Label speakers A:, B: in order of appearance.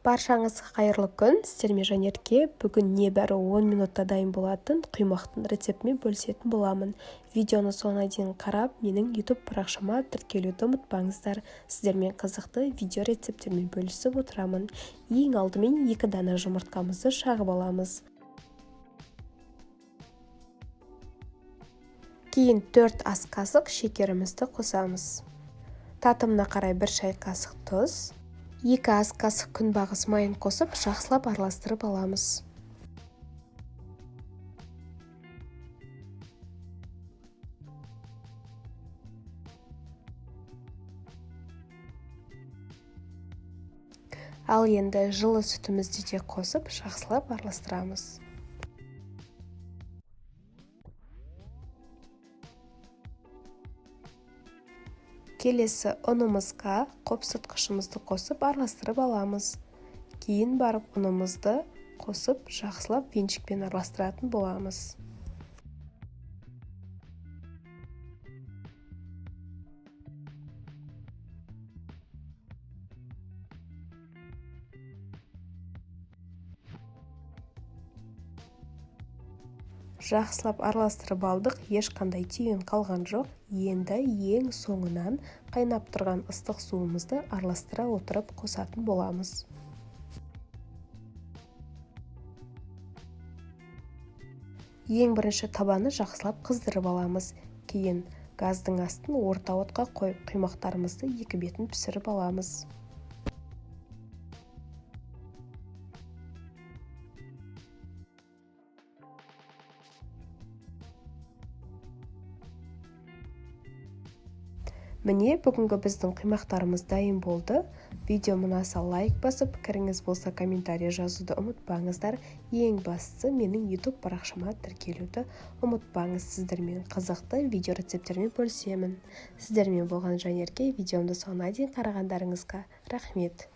A: Баршаңызға қайырлы күн. Сіздермен Жанерке бүгін небәрі 10 минутта дайын болатын құймақтың рецептімен бөлісетін боламын. Видеоны соңына дейін қарап, менің YouTube парақшама тіркелуді ұмытпаңыздар. Сіздермен қызықты видео рецептермен бөлісіп отырамын. Ең алдымен 2 дана жұмыртқамызды шағып аламыз. Кейін 4 ас қасық шекерімізді қосамыз. Татымына қарай 1 шай қасық тұз, 2 ас қасық күнбағыс майын қосып, жақсылап араластырып аламыз. Ал енді жылы сүтімізді де қосып, жақсылап араластырамыз. Келесі ұнымызға қопсытқышымызды қосып араластырып аламыз. Кейін барып ұнымызды қосып жақсылап венчикпен араластыратын боламыз. Жақсылап араластырып алдық, ешқандай түйін қалған жоқ. Енді ең соңынан қайнап тұрған ыстық суымызды араластыра отырып қосатын боламыз. Ең бірінші табаны жақсылап қыздырып аламыз. Кейін газдың астын орта отқа қойып құймақтарымызды екі бетін пісіріп аламыз. Міне, бүгінгі біздің құймақтарымыз дайын болды. Видео ұнаса лайк басып, пікіріңіз болса комментарий жазуды ұмытпаңыздар. Ең бастысы менің YouTube парақшама тіркелуді ұмытпаңыз. Сіздермен қызықты видео рецептермен бөлісемін. Сіздермен болған Жанерке. Видеомды соңына дейін қарағандарыңызға рахмет.